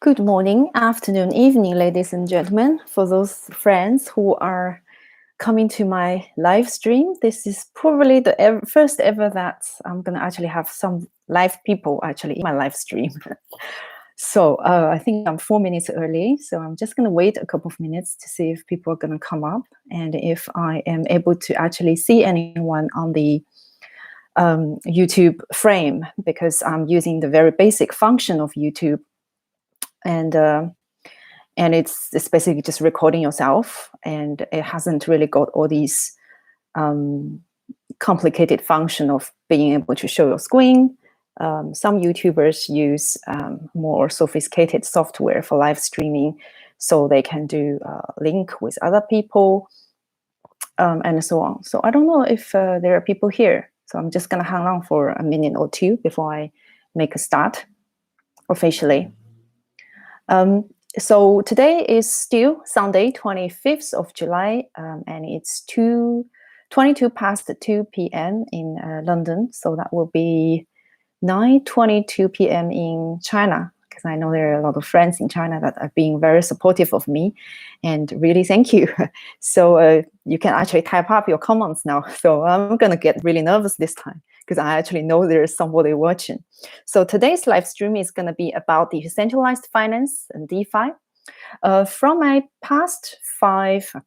Good morning, afternoon, evening, ladies and gentlemen. For those friends who are coming to my live stream, this is probably the first ever that I'm going to actually have some live people actually in my live stream. So I think I'm 4 minutes early, so I'm just going to wait a couple of minutes to see if people are going to come up and if I am able to actually see anyone on the YouTube frame, because I'm using the very basic function of YouTube. And it's basically just recording yourself, and it hasn't really got all these complicated function of being able to show your screen. Some YouTubers use more sophisticated software for live streaming, so they can do link with other people and so on. So I don't know if there are people here. So I'm just going to hang on for a minute or two before I make a start officially. So today is still Sunday, 25th of July, and it's 22 past 2 p.m. in London. So that will be 9:22 p.m. in China, because I know there are a lot of friends in China that are being very supportive of me, and really thank you. So you can actually type up your comments now. So I'm going to get really nervous this time, because I actually know there is somebody watching. So today's live stream is going to be about the decentralized finance and DeFi. From my past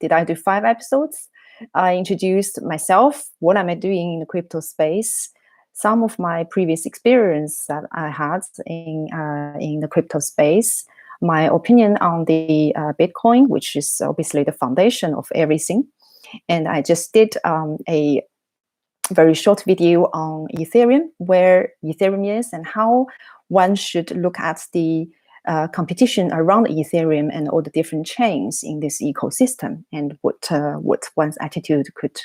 did I do 5 episodes? I introduced myself, what am I doing in the crypto space, some of my previous experience that I had in the crypto space, my opinion on the Bitcoin, which is obviously the foundation of everything. And I just did a very short video on Ethereum, where Ethereum is and how one should look at the competition around Ethereum and all the different chains in this ecosystem, and what one's attitude could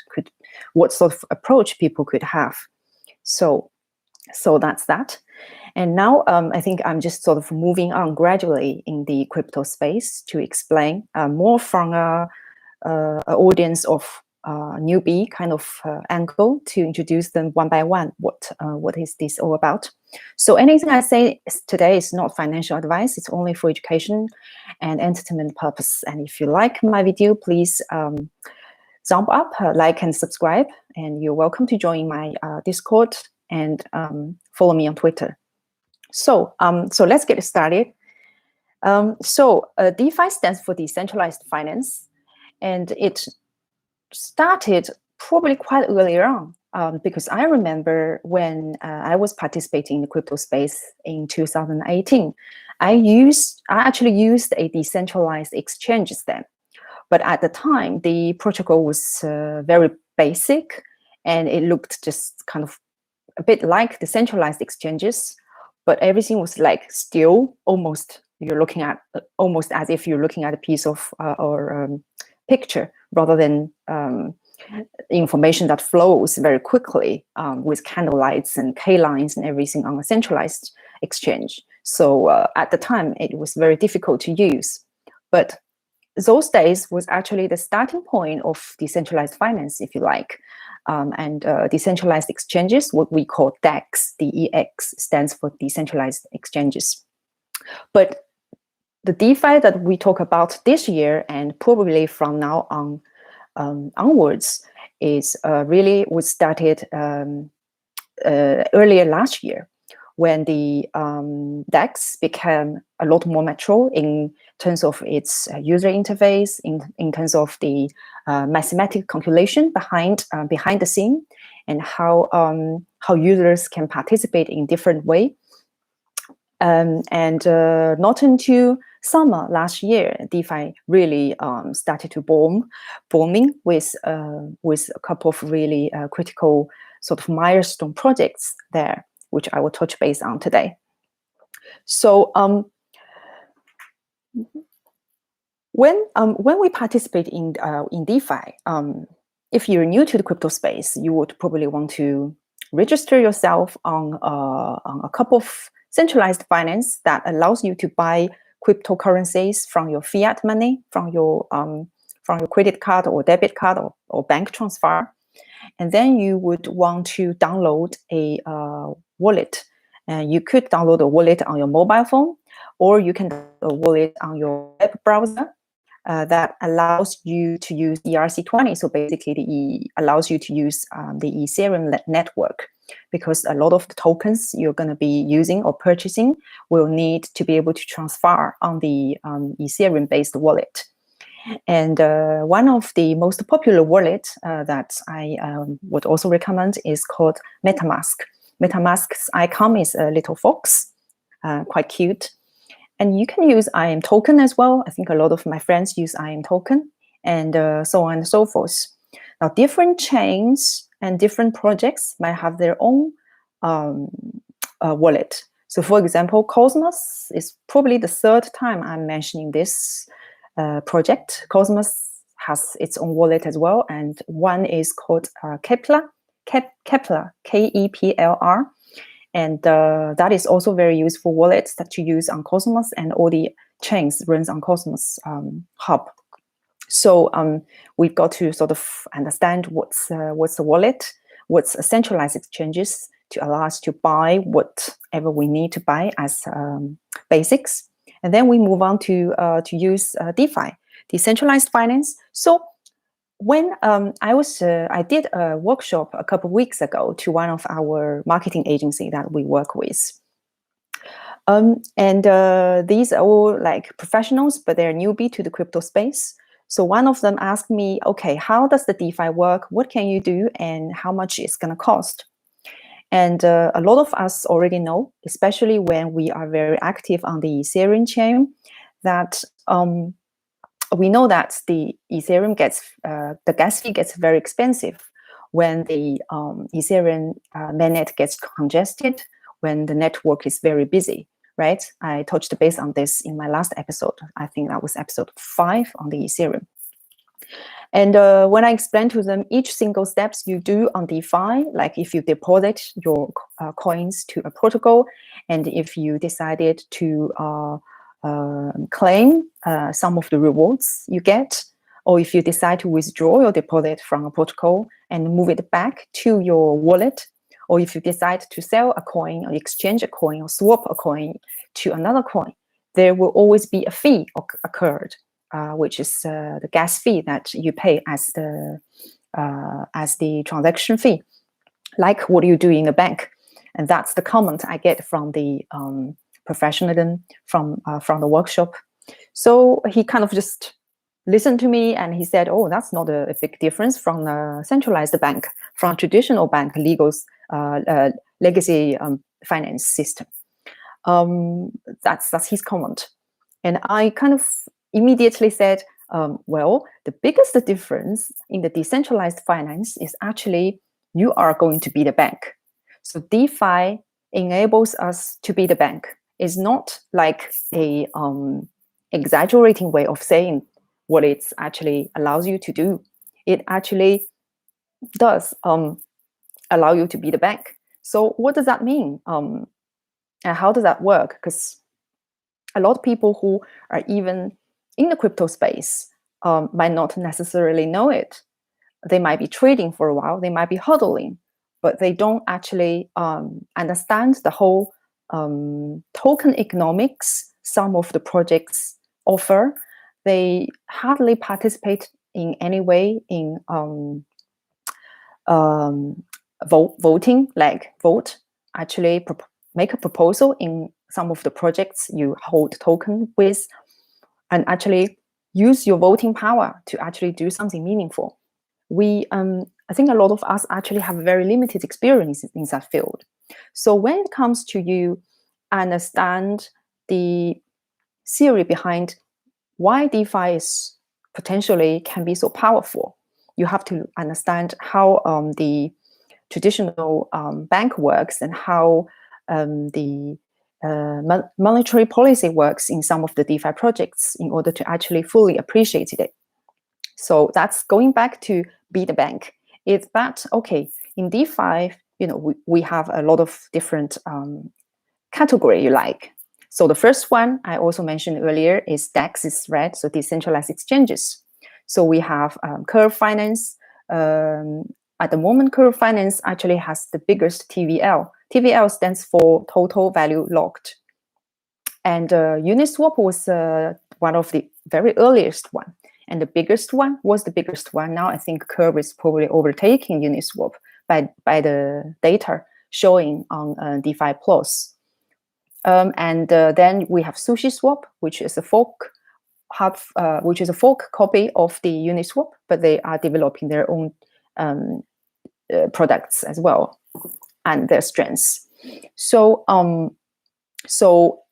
what sort of approach people could have. So that's that. And now I think I'm just sort of moving on gradually in the crypto space to explain more from a audience of newbie kind of angle, to introduce them one by one. What is this all about? So anything I say today is not financial advice. It's only for education and entertainment purpose. And if you like my video, please jump up, like and subscribe. And you're welcome to join my Discord and follow me on Twitter. So let's get started. DeFi stands for decentralized finance, and it started probably quite early on, because I remember when I was participating in the crypto space in 2018, I actually used a decentralized exchanges then. But at the time, the protocol was very basic, and it looked just kind of a bit like the centralized exchanges, but everything was like still almost as if you're looking at a piece of picture, rather than information that flows very quickly with candle lights and K lines and everything on a centralized exchange. So at the time, it was very difficult to use. But those days was actually the starting point of decentralized finance, if you like. And decentralized exchanges, what we call DEX, DEX stands for decentralized exchanges. But the DeFi that we talk about this year, and probably from now on onwards, is really was started earlier last year, when the DEX became a lot more mature in terms of its user interface, in terms of the mathematical calculation behind the scene, and how users can participate in different way. And not until summer last year, DeFi really started to booming with a couple of really critical sort of milestone projects there, which I will touch base on today. So when we participate in DeFi, if you're new to the crypto space, you would probably want to register yourself on a couple of centralized finance that allows you to buy cryptocurrencies from your fiat money, from your credit card or debit card or bank transfer. And then you would want to download a wallet. And you could download a wallet on your mobile phone, or you can download a wallet on your web browser that allows you to use ERC20. So basically, allows you to use the Ethereum network, because a lot of the tokens you're going to be using or purchasing will need to be able to transfer on the Ethereum-based wallet. And one of the most popular wallets that I would also recommend is called MetaMask. MetaMask's icon is a little fox, quite cute. And you can use IM token as well. I think a lot of my friends use IM token, and so on and so forth. Now, different chains and different projects might have their own wallet. So for example, Cosmos is probably the third time I'm mentioning this project. Cosmos has its own wallet as well, and one is called Kepler, Kepler, and that is also very useful wallet that you use on Cosmos, and all the chains runs on Cosmos hub. So we've got to sort of understand what's the wallet, what's a centralized exchanges to allow us to buy whatever we need to buy as basics. And then we move on to use DeFi, decentralized finance. So when I did a workshop a couple of weeks ago to one of our marketing agency that we work with. These are all like professionals, but they're newbie to the crypto space. So one of them asked me, okay, how does the DeFi work? What can you do? And how much it's going to cost? And a lot of us already know, especially when we are very active on the Ethereum chain, that we know that the Ethereum the gas fee gets very expensive when the Ethereum mainnet gets congested, when the network is very busy, right? I touched base on this in my last episode. I think that was episode 5 on the Ethereum. And when I explain to them each single steps you do on DeFi, like if you deposit your coins to a protocol, and if you decided to claim some of the rewards you get, or if you decide to withdraw your deposit from a protocol and move it back to your wallet, or if you decide to sell a coin or exchange a coin or swap a coin to another coin, there will always be a fee occurred, which is the gas fee that you pay as the transaction fee, like what you do in a bank. And that's the comment I get from the professionalism from the workshop. So he kind of just listened to me, and he said, oh, that's not a big difference from a centralized bank, from traditional bank legacy finance system. That's his comment. And I kind of immediately said, well, the biggest difference in the decentralized finance is actually you are going to be the bank. So DeFi enables us to be the bank. It's not like a exaggerating way of saying what it actually allows you to do. It actually does allow you to be the bank. So what does that mean? And how does that work? Because a lot of people who are even in the crypto space might not necessarily know it. They might be trading for a while, they might be hodling, but they don't actually understand the whole token economics some of the projects offer. They hardly participate in any way in voting, like vote, actually make a proposal in some of the projects you hold token with, and actually use your voting power to actually do something meaningful. I think a lot of us actually have very limited experience in that field. So when it comes to you understand the theory behind why DeFi is potentially can be so powerful, you have to understand how the traditional bank works, and how the monetary policy works in some of the DeFi projects in order to actually fully appreciate it. So that's going back to be the bank. Is that okay? In DeFi, we have a lot of different category you like. So the first one I also mentioned earlier is DEXs, right? So decentralized exchanges. So we have Curve Finance. At the moment, Curve Finance actually has the biggest TVL. TVL stands for Total Value Locked. And Uniswap was one of the very earliest one. And the biggest one was the biggest one. Now I think Curve is probably overtaking Uniswap by the data showing on DeFi Plus. And then we have SushiSwap, which is a fork copy of the Uniswap, but they are developing their own products as well and their strengths. So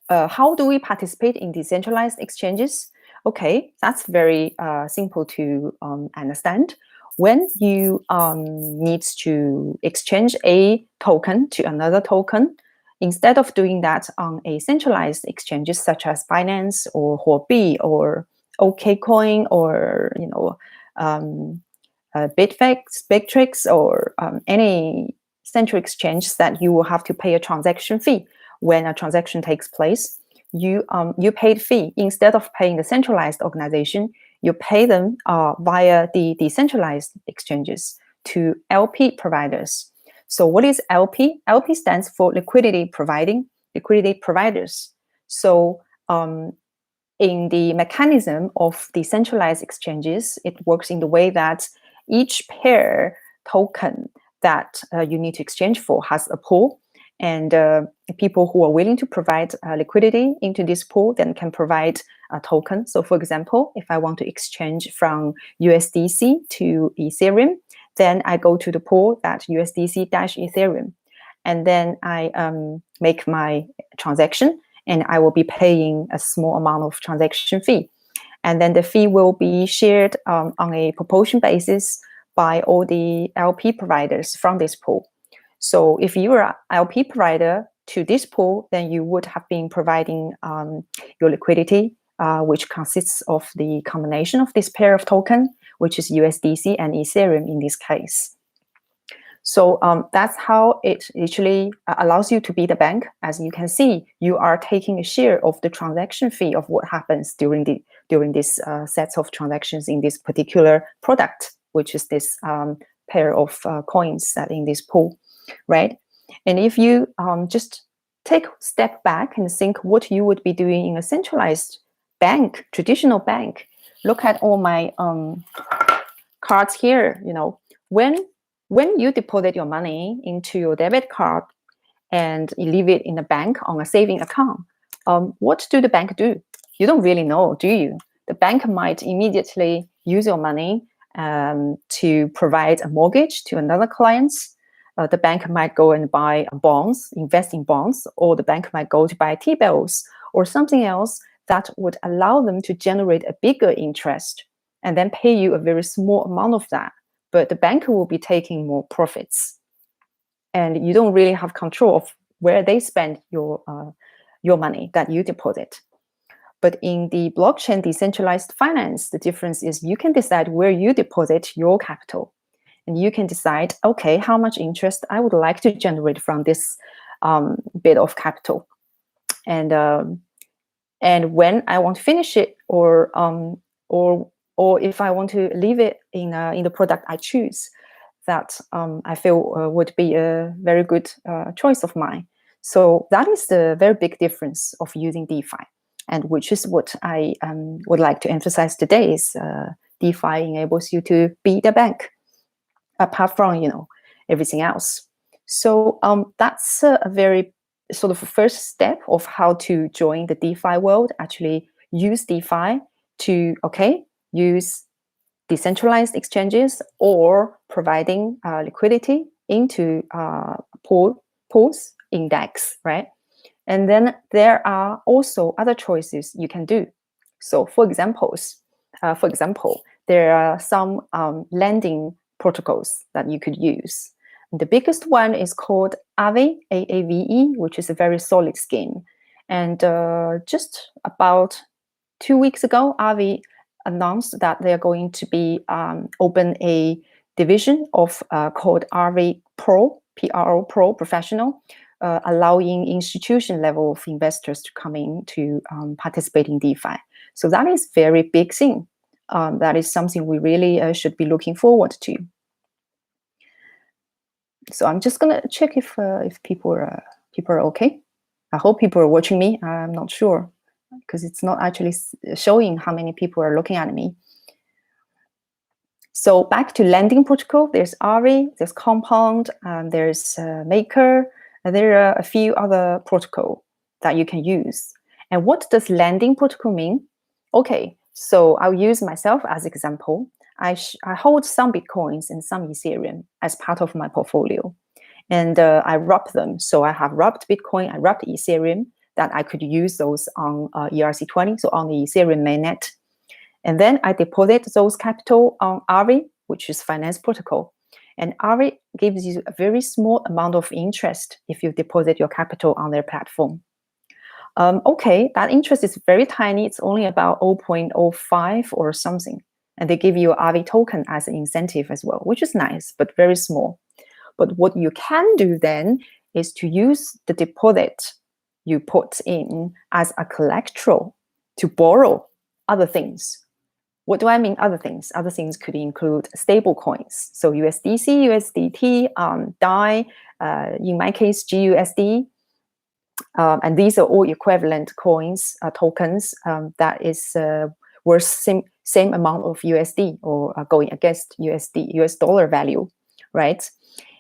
how do we participate in decentralized exchanges? Okay, that's very simple to understand. When you need to exchange a token to another token, instead of doing that on a centralized exchanges such as Binance or Huobi or OKCoin or Bittrex or any central exchange that you will have to pay a transaction fee when a transaction takes place, you paid fee. Instead of paying the centralized organization, you pay them via the decentralized exchanges to LP providers. So what is LP? LP stands for liquidity providers. So in the mechanism of decentralized exchanges, it works in the way that each pair token that you need to exchange for has a pool, and people who are willing to provide liquidity into this pool then can provide a token. So for example, if I want to exchange from USDC to Ethereum, then I go to the pool that USDC-Ethereum, and then I make my transaction, and I will be paying a small amount of transaction fee. And then the fee will be shared on a proportion basis by all the LP providers from this pool. So if you are an LP provider to this pool, then you would have been providing your liquidity, which consists of the combination of this pair of token, which is USDC and Ethereum in this case. So that's how it actually allows you to be the bank. As you can see, you are taking a share of the transaction fee of what happens during this sets of transactions in this particular product, which is this pair of coins that in this pool, right? And if you just take a step back and think what you would be doing in a centralized bank, traditional bank, look at all my cards here. When you deposit your money into your debit card and you leave it in the bank on a saving account, what do the bank do? You don't really know, do you? The bank might immediately use your money to provide a mortgage to another client. The bank might go and buy bonds, invest in bonds, or the bank might go to buy T-bills or something else that would allow them to generate a bigger interest and then pay you a very small amount of that. But the banker will be taking more profits, and you don't really have control of where they spend your money that you deposit. But in the blockchain decentralized finance, the difference is you can decide where you deposit your capital, and you can decide, okay, how much interest I would like to generate from this bit of capital, and when I want to finish it, or if I want to leave it in the product I choose, that I feel would be a very good choice of mine. So that is the very big difference of using DeFi, and which is what I would like to emphasize today is DeFi enables you to be the bank, apart from everything else. So that's a very sort of first step of how to join the DeFi world. Actually, use DeFi to use decentralized exchanges or providing liquidity into pools index, right? And then there are also other choices you can do. So for example, there are some lending protocols that you could use. The biggest one is called Aave, AAVE, which is a very solid scheme. And just about 2 weeks ago, Aave announced that they are going to be open a division of called Aave Pro, PRO Pro Professional, allowing institution level of investors to come in to participate in DeFi. So that is very big thing. That is something we really should be looking forward to. So I'm just gonna check if people are okay. I hope people are watching me. I'm not sure because it's not actually showing how many people are looking at me. So back to lending protocol, there's Aave, there's Compound, there's Maker, and there are a few other protocol that you can use. And what does lending protocol mean? Okay, so I'll use myself as example. I hold some Bitcoins and some Ethereum as part of my portfolio. And I wrap them. So I have wrapped Bitcoin, I wrapped Ethereum, that I could use those on ERC20, so on the Ethereum mainnet. And then I deposit those capital on Aave, which is finance protocol. And Aave gives you a very small amount of interest if you deposit your capital on their platform. Okay, that interest is very tiny. It's only about 0.05 or something. And they give you Aave token as an incentive as well, which is nice, but very small. But what you can do then is to use the deposit you put in as a collateral to borrow other things. What do I mean other things? Other things could include stable coins. So USDC, USDT, DAI, in my case, GUSD. And these are all equivalent coins, tokens that is worth same amount of USD or going against US dollar value, right?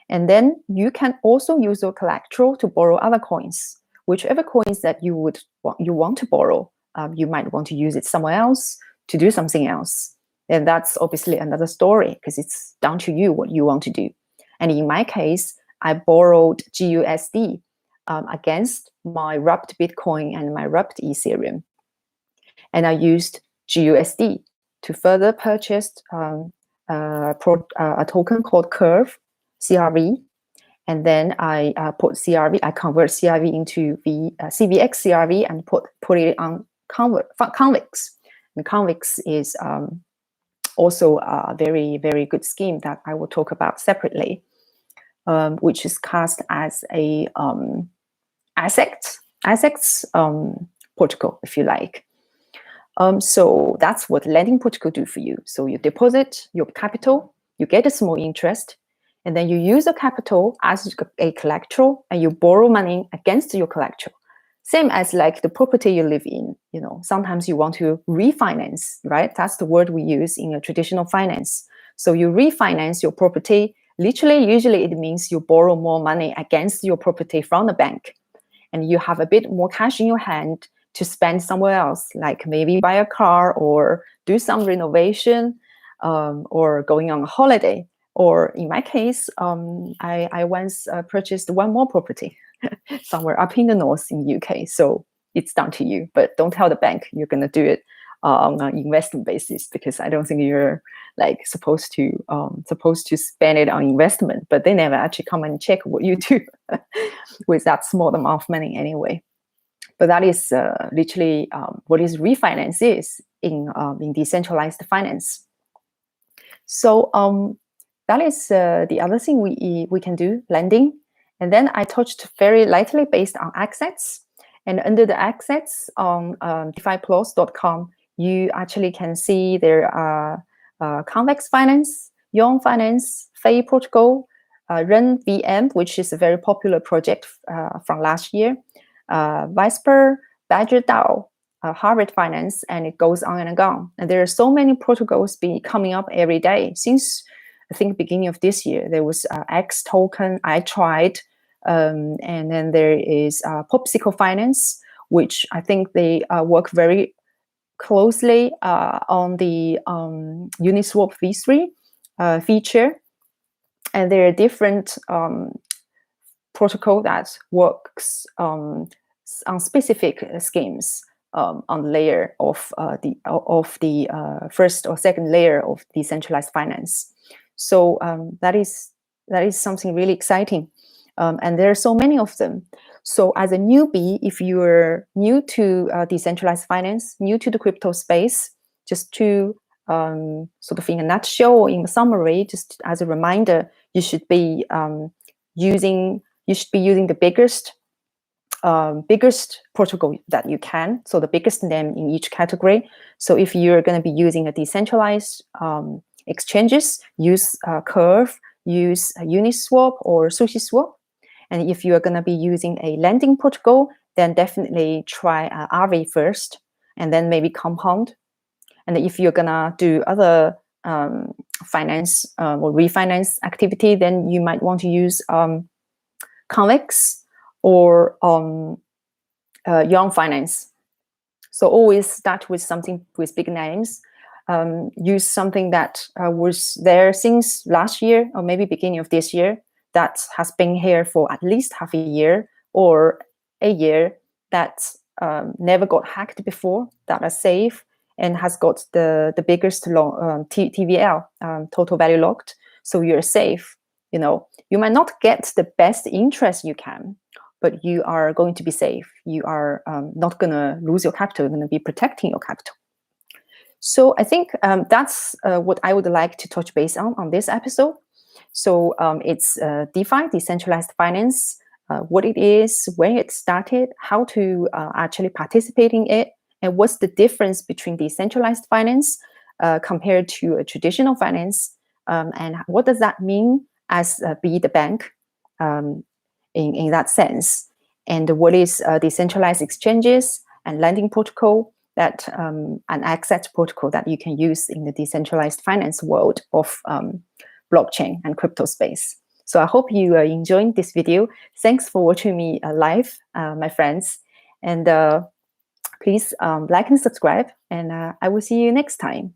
And then you can also use your collateral to borrow other coins, whichever coins that you want to borrow. You might want to use it somewhere else to do something else. And that's obviously another story because it's down to you what you want to do. And in my case, I borrowed GUSD against my wrapped Bitcoin and my wrapped Ethereum. And I used GUSD to further purchase a token called Curve, CRV. And then I put CRV, I convert CRV into CVX CRV and put it on Convex. And Convex is also a very, very good scheme that I will talk about separately, which is cast as a assets protocol, if you like. So that's what lending protocol do for you. So you deposit your capital, you get a small interest, and then you use the capital as a collateral and you borrow money against your collateral. Same as like the property you live in, sometimes you want to refinance, right? That's the word we use in a traditional finance. So you refinance your property. Literally, usually it means you borrow more money against your property from the bank. And you have a bit more cash in your hand to spend somewhere else, like maybe buy a car or do some renovation or going on a holiday. Or in my case, I once purchased one more property somewhere up in the north in UK. So it's down to you, but don't tell the bank you're going to do it on an investment basis, because I don't think you're like supposed to spend it on investment, but they never actually come and check what you do with that small amount of money anyway. But that is literally what is refinance is in decentralized finance. So that is the other thing we can do, lending. And then I touched very lightly based on assets. And under the assets on DeFiPlus.com, you actually can see there are Convex Finance, Yon Finance, Fei Protocol, Ren VM, which is a very popular project from last year, Visper, Badger DAO, Harvard Finance, and it goes on and on. And there are so many protocols coming up every day. Since I think beginning of this year, there was X token I tried, and then there is Popsicle Finance, which I think they work very closely on the Uniswap v3 feature. And there are different protocol that works on specific schemes on the layer of the first or second layer of decentralized finance. So that is something really exciting, and there are so many of them. So as a newbie, if you're new to decentralized finance, new to the crypto space, just to sort of in a nutshell, in a summary, just as a reminder, you should be using the biggest protocol that you can, so the biggest name in each category. So if you're going to be using a decentralized exchanges, use Curve, use Uniswap or SushiSwap. And if you're going to be using a lending protocol, then definitely try RV first, and then maybe Compound. And if you're going to do other finance or refinance activity, then you might want to use Convex or Young Finance. So always start with something with big names. Use something that was there since last year or maybe beginning of this year, that has been here for at least half a year or a year, that never got hacked before, that are safe and has got the biggest TVL, total value locked. So you're safe. You know, you might not get the best interest you can, but you are going to be safe. You are not going to lose your capital. You're going to be protecting your capital. So I think that's what I would like to touch base on this episode. So it's DeFi, decentralized finance, what it is, when it started, how to actually participate in it, and what's the difference between decentralized finance compared to a traditional finance, and what does that mean as be the bank in that sense, and what is decentralized exchanges and lending protocol, that an access protocol that you can use in the decentralized finance world of blockchain and crypto space. So I hope you are enjoying this video. Thanks for watching me live, my friends. And please like and subscribe, and I will see you next time.